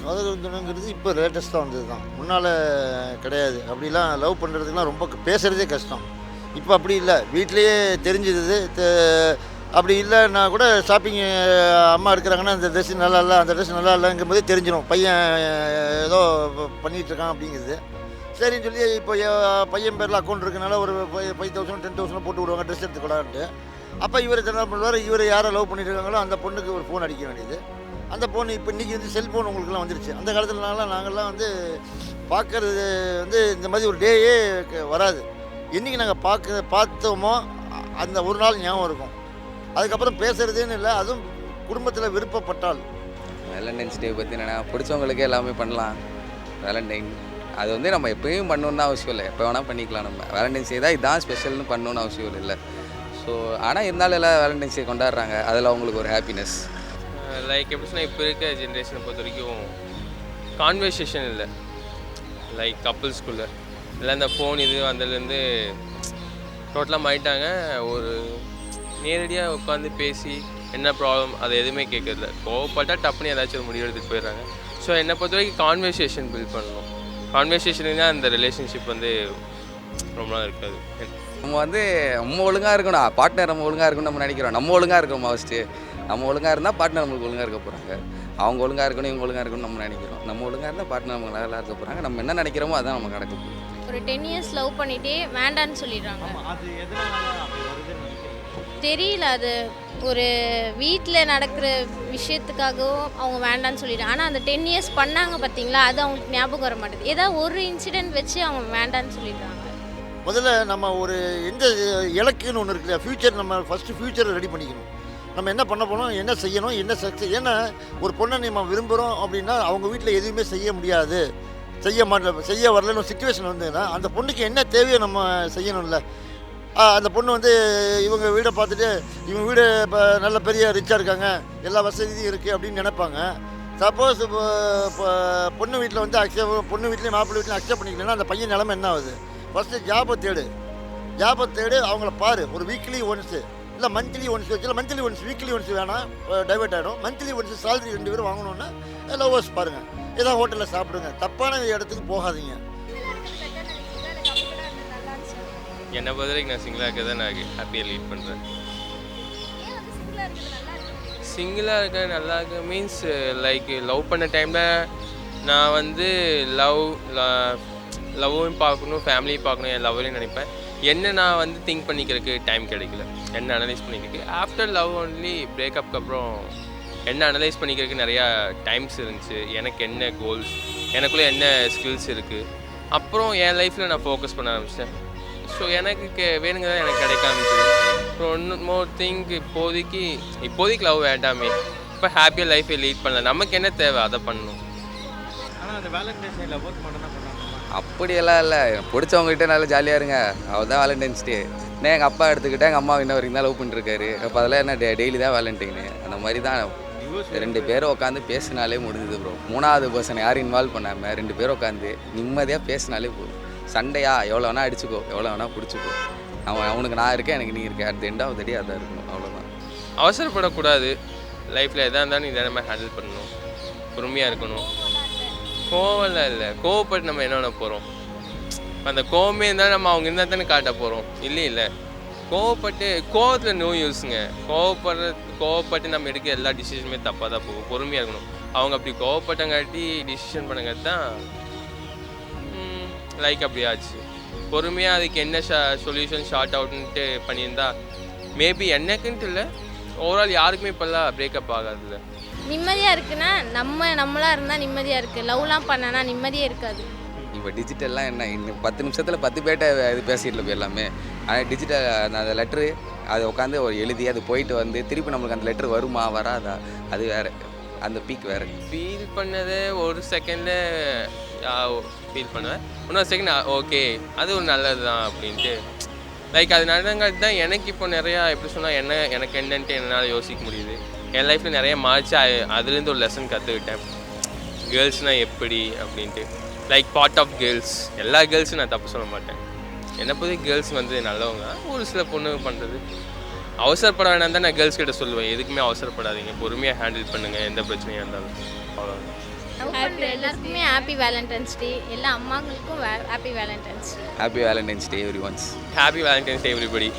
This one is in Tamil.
காதல் திருமணங்கிறது இப்போ லேட்டஸ்ட்டாக வந்தது தான். முன்னால் கிடையாது. அப்படிலாம் லவ் பண்ணுறதுக்குலாம் ரொம்ப பேசுகிறதே கஷ்டம். இப்போ அப்படி இல்லை. வீட்டிலேயே தெரிஞ்சிடுது. அப்படி இல்லைன்னா கூட ஷாப்பிங் அம்மா இருக்கிறாங்கன்னா அந்த ட்ரெஸ்ஸு நல்லா இல்லை, அந்த ட்ரெஸ் நல்லா இல்லைங்கும் போதே தெரிஞ்சிடும். பையன் ஏதோ பண்ணிகிட்ருக்கான் அப்படிங்கிறது. சரின்னு சொல்லி இப்போ பையன் பேரில் அக்கௌண்ட் இருக்கனால ஒரு 5,000 10,000 போட்டு விடுவாங்க ட்ரெஸ் எடுத்துக்கூடாதுன்ட்டு. அப்போ இவர் என்ன பண்ணுவார், இவர் யாரை லவ் பண்ணிட்டு இருக்காங்களோ அந்த பொண்ணுக்கு ஒரு ஃபோன் அடிக்க வேண்டியது. அந்த ஃபோன் இப்போ இன்றைக்கி வந்து செல்ஃபோன் உங்களுக்குலாம் வந்துருச்சு. அந்த காலத்துலனால நாங்கள்லாம் வந்து பார்க்கறது வந்து இந்த மாதிரி ஒரு டேயே வராது. என்றைக்கு நாங்கள் பார்த்தோமோ அந்த ஒரு நாள் ஞாபகம் இருக்கும். அதுக்கப்புறம் பேசுகிறதுன்னு இல்லை, அதுவும் குடும்பத்தில் விருப்பப்பட்டால். வேலண்டைன்ஸ் டே பற்றி என்னென்னா பிடிச்சவங்களுக்கே எல்லாமே பண்ணலாம். வேலண்டைன் அது வந்து நம்ம எப்பயும் பண்ணணுன்னு அவசியம் இல்லை, எப்போ வேணால் பண்ணிக்கலாம். நம்ம வேலண்டைன்ஸ் டே தான் இதான் ஸ்பெஷல்னு பண்ணணுன்னு அவசியம் இல்லை. ஸோ ஆனால் இருந்தாலும் எல்லாம் வேலண்டைன்ஸ் டே கொண்டாடுறாங்க, அதில் அவங்களுக்கு ஒரு ஹாப்பினஸ். லைக் எப்படி சொன்னால் இப்போ இருக்க ஜென்ரேஷனை பொறுத்த வரைக்கும் கான்வர்சேஷன் இல்லை. லைக் கப்புள்ஸ்குள்ளே இல்லை இந்த ஃபோன் இது வந்ததுலேருந்து டோட்டலாக மாறிட்டாங்க. ஒரு நேரடியாக உட்காந்து பேசி என்ன ப்ராப்ளம் அதை எதுவுமே கேட்கறதில்ல. கோவப்பட்டால் டப்புன்னு ஏதாச்சும் ஒரு முடிவு எடுத்துகிட்டு போயிடுறாங்க. ஸோ என்னை பொறுத்த வரைக்கும் கான்வர்சேஷன் பில்ட் பண்ணணும். கான்வர்சேஷன் அந்த ரிலேஷன்ஷிப் வந்து ரொம்ப நாள் இருக்காது. நம்ம வந்து நம்ம ஒழுங்காக இருக்கணும், பார்ட்னர் நம்ம ஒழுங்காக இருக்கணும்னு நம்ம நினைக்கிறோம். நம்ம ஒழுங்காக இருக்கணும் ஃபஸ்ட்டு. நம்ம ஒழுங்காக இருந்தால் பார்ட்னர் நம்மளுக்கு ஒழுங்காக இருக்க போகிறாங்க. அவங்க ஒழுங்காக இருக்கணும், இவங்க ஒழுங்காக இருக்கணும்னு நம்ம நினைக்கிறோம். நம்ம ஒழுங்காக இருந்தால் பார்ட்னர் நமக்கு நல்லா இருக்க போகிறாங்க. நம்ம என்ன நினைக்கிறோமோ அதான் நமக்கு நடக்க போகுது. ஒரு 10 இயர்ஸ் லவ் பண்ணிட்டே வேண்டான்னு சொல்லிடுறாங்க. தெரியல, அது ஒரு வீட்டில் நடக்கிற விஷயத்துக்காகவும் அவங்க வேண்டான்னு சொல்லிடுறாங்க. ஆனால் அந்த 10 இயர்ஸ் பண்ணாங்க பார்த்தீங்களா, அது அவங்களுக்கு ஞாபகம் வர மாட்டேது. ஏதாவது ஒரு இன்சிடென்ட் வச்சு அவங்க வேண்டான்னு சொல்லிடுறாங்க. முதல்ல நம்ம ஒரு எந்த இலக்குன்னு ஒன்று இருக்கு இல்லையா, ஃப்யூச்சர். நம்ம ஃபஸ்ட்டு ஃப்யூச்சரை ரெடி பண்ணிக்கணும். நம்ம என்ன பண்ண போகிறோம், என்ன செய்யணும், என்ன ஏன்னா ஒரு பொண்ணை நம்ம விரும்புகிறோம் அப்படின்னா அவங்க வீட்டில் எதுவுமே செய்ய முடியாது, செய்ய வரலன்னு சுச்சுவேஷன் வந்ததுன்னா அந்த பொண்ணுக்கு என்ன தேவையோ நம்ம செய்யணும்ல. அந்த பொண்ணு வந்து இவங்க வீடை பார்த்துட்டு இவங்க வீடு இப்போ நல்ல பெரிய ரிச்சாக இருக்காங்க, எல்லா வசதியும் இருக்குது அப்படின்னு நினைப்பாங்க. சப்போஸ் இப்போ பொண்ணு வீட்டில் வந்து பொண்ணு வீட்லேயும் மாப்பிள்ளை வீட்லையும் அக்செப்ட் பண்ணிக்கலன்னா அந்த பையன் நிலமை என்ன ஆகுது? ஃபஸ்ட்டு ஜாபை தேடு, அவங்கள பாரு. ஒரு வீக்லி ஒன்ஸு இல்லை மந்த்லி ஒன்ஸ் வச்சு, மந்த்லி ஒன்ஸ் வீக்லி ஒன்ஸ் வேணாம், டைவெர்ட் ஆகிடும். மந்த்லி ஒன்ஸ் சேலரி 2 பேரும் வாங்கணுன்னா லவ்வர்ஸ் பாருங்கள், ஏதாவது ஹோட்டலில் சாப்பிடுங்க, தப்பான இடத்துக்கு போகாதீங்க. என்னை பொறுத்த வரைக்கும் நான் சிங்கிளாக இருக்க தான் நான் ஹாப்பியாக லீட் பண்ணுறேன். சிங்கிளாக இருக்க நல்லா இருக்க மீன்ஸ் லைக் லவ் பண்ண டைமில் நான் வந்து லவ்வும் பார்க்கணும், ஃபேமிலியும் பார்க்கணும், என் லவ்வையும் நினைப்பேன். என்ன நான் வந்து திங்க் பண்ணிக்கிறதுக்கு டைம் கிடைக்கல, என்ன அனலைஸ் பண்ணிக்கிறதுக்கு. ஆஃப்டர் லவ் ஒன்லி பிரேக்கப்புக்கு அப்புறம் என்ன அனலைஸ் பண்ணிக்கிறதுக்கு நிறையா டைம்ஸ் இருந்துச்சு. எனக்கு என்ன கோல்ஸ், எனக்குள்ளே என்ன ஸ்கில்ஸ் இருக்குது, அப்புறம் என் லைஃப்பில் நான் ஃபோக்கஸ் பண்ண ஆரம்பிச்சிட்டேன். ஸோ எனக்கு வேணுங்கிறத எனக்கு கிடைக்க ஆரம்பிச்சிது. அப்புறம் ஒன்று மோர் திங், இப்போதைக்கு லவ் வேண்டாமே, இப்போ ஹாப்பியாக லைஃப்பை லீட் பண்ணல, நமக்கு என்ன தேவை அதை பண்ணணும். ஆனால் அந்த வேலண்டைன்ஸ் டே லவ் மட்டும் தான் பண்ணுறாங்க. அப்படியெல்லாம் இல்லை, பிடிச்சவங்ககிட்ட நல்லா ஜாலியாக இருங்க, அவள் தான் வேலண்டைன்ஸ் டே. நான் எங்கள் அப்பா எடுத்துக்கிட்டேன், எங்கள் அம்மா இன்ன வரைக்கும் தான் லவ் பண்ணிருக்காரு. அப்போ அதெல்லாம் என்ன டெய்லி தான் வேலண்டைனு. அந்த மாதிரி தான் 2 பேரும் உட்காந்து பேசினாலே முடிஞ்சுது ப்ரோ. 3வது பர்சன் யாரும் இன்வால்வ் பண்ணாமல் 2 பேரும் உட்காந்து நிம்மதியாக பேசினாலே போதும். சண்டையா எவ்வளோ வேணால் அடிச்சுக்கோ, எவ்வளோ வேணால் பிடிச்சிக்கோ, அவனுக்கு நான் இருக்கேன், எனக்கு நீ இருக்கேன், at the end of the day அதான் இருக்கணும், அவ்வளோதான். அவசரப்படக்கூடாது. லைஃப்பில் எதாக இருந்தாலும் இதை நம்ம ஹேண்டில் பண்ணணும், பொறுமையாக இருக்கணும். கோவம்லாம் இல்லை, கோவப்பட்டு நம்ம என்ன பண்ண போகிறோம்? அந்த கோவமே இருந்தாலும் நம்ம அவங்க இருந்தால் தானே காட்ட போகிறோம், இல்லை கோவத்தில் நோ யூஸுங்க. கோவப்பட்டு நம்ம எடுக்க எல்லா டிசிஷனுமே தப்பாக தான் போகும். பொறுமையாக இருக்கணும். அவங்க அப்படி கோவப்பட்டங்காட்டி டிசிஷன் பண்ணங்காட்டி தான் லைக் அப்படி ஆச்சு. பொறுமையாக அதுக்கு என்ன சொல்யூஷன் ஷார்ட் அவுட்ன்ட்டு பண்ணியிருந்தா மேபி எனக்குன்ட்டு இல்லை, ஓவரால் யாருக்குமே இப்போல்லாம் பிரேக்கப் ஆகாதுல்ல. நிம்மதியாக இருக்குன்னா நம்மளாக இருந்தால் நிம்மதியாக இருக்குது. லவ்லாம் பண்ணனா நிம்மதியே இருக்காது. இப்போ டிஜிட்டல்லாம் என்ன, இன்னும் 10 நிமிஷத்தில் 10 பேர்ட்ட இது பேசிட்டு போயிடலாமே. ஆனால் டிஜிட்டல் அந்த லெட்ரு அதை உட்காந்து ஒரு எழுதி அது போயிட்டு வந்து திருப்பி நம்மளுக்கு அந்த லெட்ரு வருமா வராதா, அது வேறு, அந்த பீக் வேறு. ஃபீல் பண்ணது ஒரு செகண்டில் ஃபீல் பண்ணுவேன், இன்னொரு செகண்ட் ஓகே அது ஒரு நல்லது தான் அப்படின்ட்டு. லைக் அது நடந்தங்காட்டி தான் எனக்கு இப்போ நிறையா எப்படி சொன்னால் எனக்கு என்னன்ட்டு என்னால் யோசிக்க முடியுது. என் லைஃப்பில் நிறைய மாறிச்சு. அதுலேருந்து ஒரு லெசன் கற்றுக்கிட்டேன், கேர்ள்ஸ்னால் எப்படி அப்படின்ட்டு. லைக் பார்ட் ஆஃப் கேர்ள்ஸ், எல்லா கேர்ள்ஸும் நான் தப்பு சொல்ல மாட்டேன். என்னை பொறுத்த கேர்ள்ஸ் வந்து நல்லவங்க. ஒரு சில பொண்ணு பண்ணுறது அவசரப்பட வேணாம் தான் நான் கேர்ள்ஸ் கிட்ட சொல்லுவேன். எதுக்குமே அவசரப்படாதீங்க, பொறுமையாக ஹேண்டில் பண்ணுங்கள், எந்த பிரச்சனையாக இருந்தாலும். அவ்வளோதான். எல்லாருக்குமே ஹாப்பி வேலண்டைன்ஸ் டே. எல்லா அம்மாங்களுக்கும் happy Valentine's day. Happy Valentine's day every ones. Happy Valentine's day everybody.